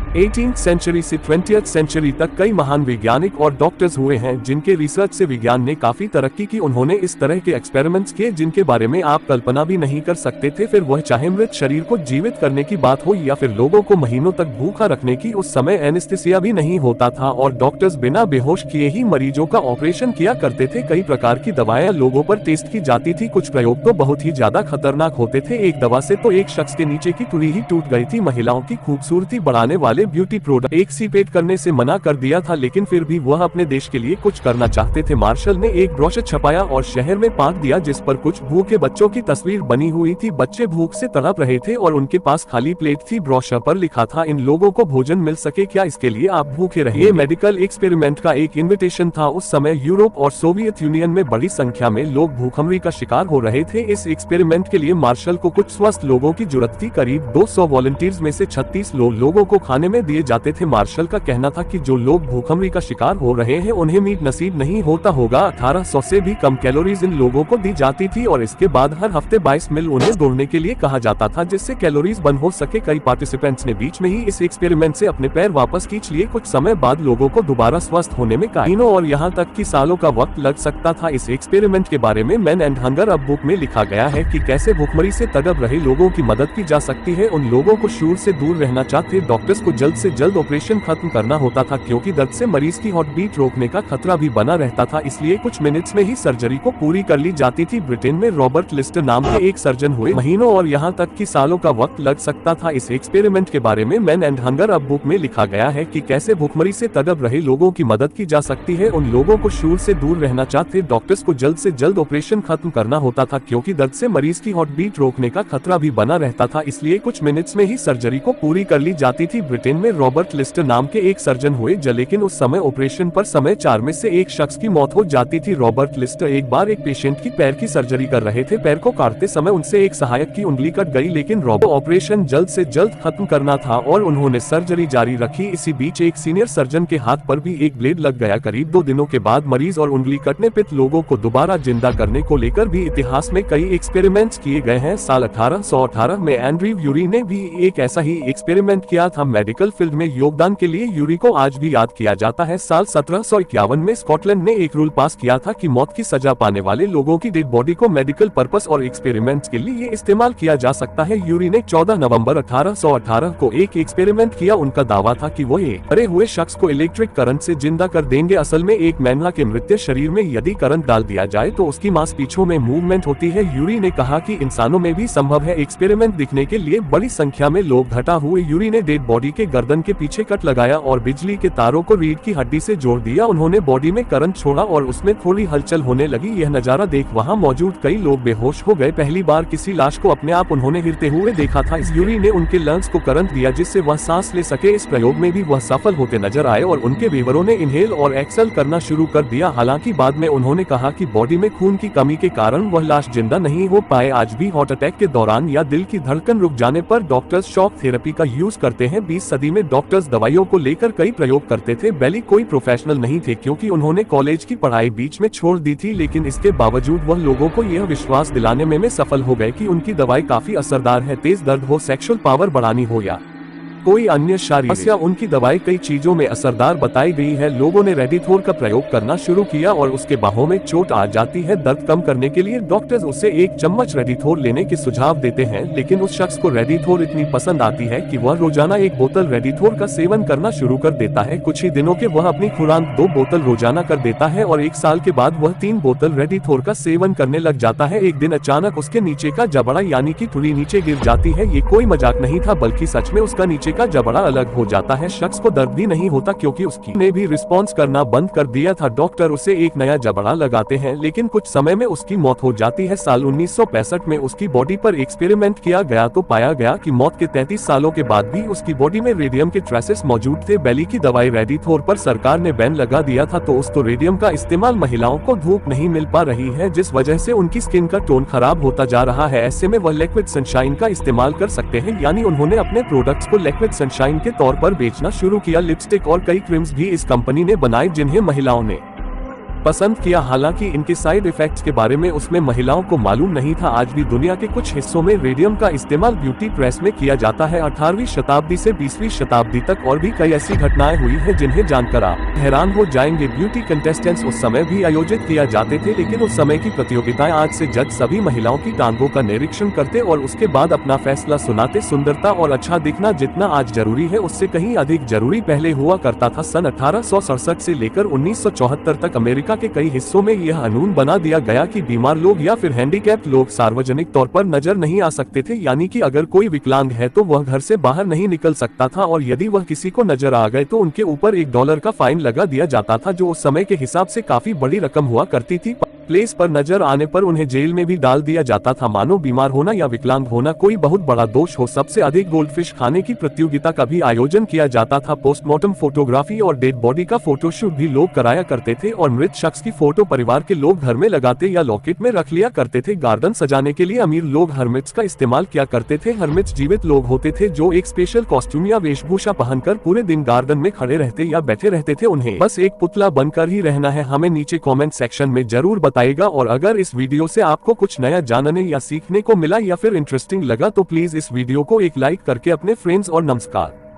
18th century से 20th century तक कई महान वैज्ञानिक और डॉक्टर्स हुए हैं जिनके रिसर्च से विज्ञान ने काफी तरक्की की। उन्होंने इस तरह के एक्सपेरिमेंट्स किए जिनके बारे में आप कल्पना भी नहीं कर सकते थे। फिर वह चाहे मृत शरीर को जीवित करने की बात हो या फिर लोगों को महीनों तक भूखा रखने की। उस समय एनेस्थीसिया भी नहीं होता था और डॉक्टर्स बिना बेहोश किए ही मरीजों का ऑपरेशन किया करते थे। कई प्रकार की दवाएं लोगों पर टेस्ट की जाती थी। कुछ प्रयोग तो बहुत ही ज्यादा खतरनाक होते थे। एक दवा से तो एक शख्स के नीचे की टुरी ही टूट गई थी। महिलाओं की खूबसूरती बढ़ाने वाले ब्यूटी प्रोडक्ट एक सीपेट करने से मना कर दिया था, लेकिन फिर भी वह अपने देश के लिए कुछ करना चाहते थे। मार्शल ने एक ब्रोशर छपाया और शहर में बांट दिया जिस पर कुछ भूखे बच्चों की तस्वीर बनी हुई थी। बच्चे भूख से तड़प रहे थे और उनके पास खाली प्लेट थी। ब्रोशर पर लिखा था, इन लोगों को भोजन मिल सके क्या, इसके लिए आप भूखे रहिए। ये मेडिकल एक्सपेरिमेंट का एक इन्विटेशन था। उस समय यूरोप और सोवियत यूनियन में बड़ी संख्या में लोग भूखमरी का शिकार हो रहे थे। इस एक्सपेरिमेंट के लिए मार्शल को कुछ स्वस्थ लोगों की जरूरत थी। करीब 200 वॉलंटियर्स में से 36 लोगों को खाने में दिए जाते थे। मार्शल का कहना था कि जो लोग भूखमरी का शिकार हो रहे हैं उन्हें मीट नसीब नहीं होता होगा। 1800 से भी कम कैलोरीज इन लोगों को दी जाती थी और इसके बाद हर हफ्ते 22 मील उन्हें दौड़ने के लिए कहा जाता था जिससे कैलोरीज बर्न हो सके। कई पार्टिसिपेंट्स ने बीच में ही इस एक्सपेरिमेंट से अपने पैर वापस खींच लिए। कुछ समय बाद लोगों को दोबारा स्वस्थ होने में महीनों और यहाँ तक कि सालों का वक्त लग सकता था। इस एक्सपेरिमेंट के बारे में मैन एंड हंगर अब बुक में लिखा गया है कि कैसे भूखमरी से तड़प रहे लोगों की मदद की जा सकती है। उन लोगों को शूर से दूर रहना चाहते डॉक्टर्स को जल्द से जल्द ऑपरेशन खत्म करना होता था क्योंकि दर्द से मरीज की हार्ट बीट रोकने का खतरा भी बना रहता था, इसलिए कुछ मिनट्स में ही सर्जरी को पूरी कर ली जाती थी। ब्रिटेन में रॉबर्ट लिस्टर नाम के एक सर्जन हुए। महीनों और यहाँ तक कि सालों का वक्त लग सकता था। इस एक्सपेरिमेंट के बारे में मैन एंड हंगर अब बुक में लिखा गया है कि कैसे भूखमरी से तड़प रहे लोगों की मदद की जा सकती है। उन लोगों को शूर से दूर रहना चाहते डॉक्टर्स को जल्द से जल्द ऑपरेशन खत्म करना होता था क्योंकि दर्द से मरीज की हार्ट बीट रोकने का खतरा भी बना रहता था, इसलिए कुछ मिनट्स में ही सर्जरी को पूरी कर ली जाती थी। ब्रिटेन में रॉबर्ट लिस्टर नाम के एक सर्जन हुए लेकिन उस समय ऑपरेशन पर समय 4 में से एक शख्स की मौत हो जाती थी। रॉबर्ट लिस्टर एक बार एक पेशेंट की पैर की सर्जरी कर रहे थे। पैर को काटते समय उनसे एक सहायक की उंगली कट गई, लेकिन रॉबर्ट ऑपरेशन जल्द से जल्द खत्म करना था और उन्होंने सर्जरी जारी रखी। इसी बीच एक सीनियर सर्जन के हाथ पर भी एक ब्लेड लग गया। करीब 2 दिनों के बाद मरीज और उंगली कटने पित लोगों को दोबारा जिंदा करने को लेकर भी इतिहास में कई एक्सपेरिमेंट्स किए गए हैं। साल 1818 में एंड्रयू यूरी ने भी एक ऐसा ही एक्सपेरिमेंट किया था। मेडिकल फील्ड में योगदान के लिए यूरी को आज भी याद किया जाता है। साल 1751 में स्कॉटलैंड ने एक रूल पास किया था कि मौत की सजा पाने वाले लोगों की डेड बॉडी को मेडिकल पर्पस और एक्सपेरिमेंट्स के लिए इस्तेमाल किया जा सकता है। यूरी ने 14 नवंबर 1818 को एक एक्सपेरिमेंट किया। उनका दावा था कि वो एक मरे हुए शख्स को इलेक्ट्रिक करंट से जिंदा कर देंगे। असल में एक मेंढक के मृत शरीर में यदि करंट डाल दिया जाए तो उसकी मांसपेशियों में मूवमेंट होती है। यूरी ने कहा कि इंसानों में भी संभव है। एक्सपेरिमेंट दिखने के लिए बड़ी संख्या में लोग इकट्ठा हुए। यूरी ने डेड बॉडी के गर्दन के पीछे कट लगाया और बिजली के तारों को रीढ़ की हड्डी से जोड़ दिया। उन्होंने बॉडी में करंट छोड़ा और उसमें थोड़ी हलचल होने लगी। यह नजारा देख वहां मौजूद कई लोग बेहोश हो गए। पहली बार किसी लाश को अपने आप उन्होंने हिलते हुए देखा था। इस यूरी ने उनके लंग्स को करंट दिया जिससे वह सांस ले सके। इस प्रयोग में भी वह सफल होते नजर आए और उनके वीवरों ने इनहेल और एक्सेल करना शुरू कर दिया। हालांकि बाद में उन्होंने कहा कि बॉडी में खून की कमी के कारण वह लाश जिंदा नहीं हो पाए। आज भी हार्ट अटैक के दौरान या दिल की धड़कन रुक जाने पर डॉक्टर्स शॉक थेरेपी का यूज करते हैं। 20 सदी में डॉक्टर्स दवाइयों को लेकर कई प्रयोग करते थे। बेली कोई प्रोफेशनल नहीं थे क्योंकि उन्होंने कॉलेज की पढ़ाई बीच में छोड़ दी थी, लेकिन इसके बावजूद वह लोगों को यह विश्वास दिलाने में सफल हो गए कि उनकी दवाई काफी असरदार है। तेज दर्द हो, सेक्सुअल पावर बढ़ानी हो या कोई अन्य शारीरिक समस्या, उनकी दवाई कई चीजों में असरदार बताई गई है। लोगों ने रेडिथोर का प्रयोग करना शुरू किया और उसके बाहों में चोट आ जाती है। दर्द कम करने के लिए डॉक्टर्स उसे 1 चम्मच रेडिथोर लेने के सुझाव देते हैं, लेकिन उस शख्स को रेडिथोर इतनी पसंद आती है कि वह रोजाना 1 बोतल रेडिथोर का सेवन करना शुरू कर देता है। कुछ ही दिनों के वह अपनी खुराक 2 बोतल रोजाना कर देता है और 1 साल के बाद वह 3 बोतल रेडिथोर का सेवन करने लग जाता है। एक दिन अचानक उसके नीचे का जबड़ा यानी कि ठुड़ी नीचे गिर जाती है। ये कोई मजाक नहीं था, बल्कि सच में उसका नीचे का जबड़ा अलग हो जाता है। शख्स को दर्द भी नहीं होता क्योंकि उसकी ने भी रिस्पॉन्स करना बंद कर दिया था। डॉक्टर उसे एक नया जबड़ा लगाते हैं, लेकिन कुछ समय में उसकी मौत हो जाती है। साल 1965 में उसकी बॉडी पर एक्सपेरिमेंट किया गया तो पाया गया कि मौत के 33 सालों के बाद भी उसकी बॉडी में रेडियम के ट्रेसेस मौजूद थे। बेली की दवाई रेडिथोर पर सरकार ने बैन लगा दिया था, तो उस रेडियम का इस्तेमाल महिलाओं को धूप नहीं मिल पा रही है, जिस वजह से उनकी स्किन का टोन खराब होता जा रहा है। ऐसे में वह लिक्विड सनशाइन का इस्तेमाल कर सकते हैं, यानी उन्होंने अपने प्रोडक्ट्स को लिक्विड सनशाइन के तौर पर बेचना शुरू किया। लिपस्टिक और कई क्रीम्स भी इस कंपनी ने बनाए जिन्हें महिलाओं ने पसंद किया। हालांकि इनके साइड इफेक्ट्स के बारे में उसमें महिलाओं को मालूम नहीं था। आज भी दुनिया के कुछ हिस्सों में रेडियम का इस्तेमाल ब्यूटी प्रेस में किया जाता है। 18वीं शताब्दी से 20वीं शताब्दी तक और भी कई ऐसी घटनाएं हुई हैं जिन्हें जानकर आप हैरान हो जाएंगे। ब्यूटी कंटेस्टेंट्स उस समय भी आयोजित किया जाते थे, लेकिन उस समय की प्रतियोगिताएं आज से जज सभी महिलाओं की टांगों का निरीक्षण करते और उसके बाद अपना फैसला सुनाते। सुंदरता और अच्छा दिखना जितना आज जरूरी है उससे कहीं अधिक जरूरी पहले हुआ करता था। सन 1867 से लेकर 1974 तक अमेरिका के कई हिस्सों में यह कानून बना दिया गया कि बीमार लोग या फिर हैंडीकैप्ड लोग सार्वजनिक तौर पर नजर नहीं आ सकते थे, यानी कि अगर कोई विकलांग है तो वह घर से बाहर नहीं निकल सकता था और यदि वह किसी को नजर आ गए तो उनके ऊपर $1 का फाइन लगा दिया जाता था, जो उस समय के हिसाब से काफी बड़ी रकम हुआ करती थी। प्लेस पर नजर आने पर उन्हें जेल में भी डाल दिया जाता था, मानो बीमार होना या विकलांग होना कोई बहुत बड़ा दोष हो। सबसे अधिक गोल्डफिश खाने की प्रतियोगिता का भी आयोजन किया जाता था। पोस्टमार्टम फोटोग्राफी और डेड बॉडी का फोटोशूट भी लोग कराया करते थे और मृत शख्स की फोटो परिवार के लोग घर में लगाते या लॉकेट में रख लिया करते थे। गार्डन सजाने के लिए अमीर लोग हर्मिट्स का इस्तेमाल किया करते थे। हर्मिट्स जीवित लोग होते थे जो एक स्पेशल कॉस्ट्यूम या वेशभूषा पहनकर पूरे दिन गार्डन में खड़े रहते या बैठे रहते थे। उन्हें बस एक पुतला बनकर ही रहना है। हमें नीचे कमेंट सेक्शन में जरूर बताइएगा, और अगर इस वीडियो से आपको कुछ नया जानने या सीखने को मिला या फिर इंटरेस्टिंग लगा तो प्लीज इस वीडियो को एक लाइक करके अपने फ्रेंड्स और नमस्कार।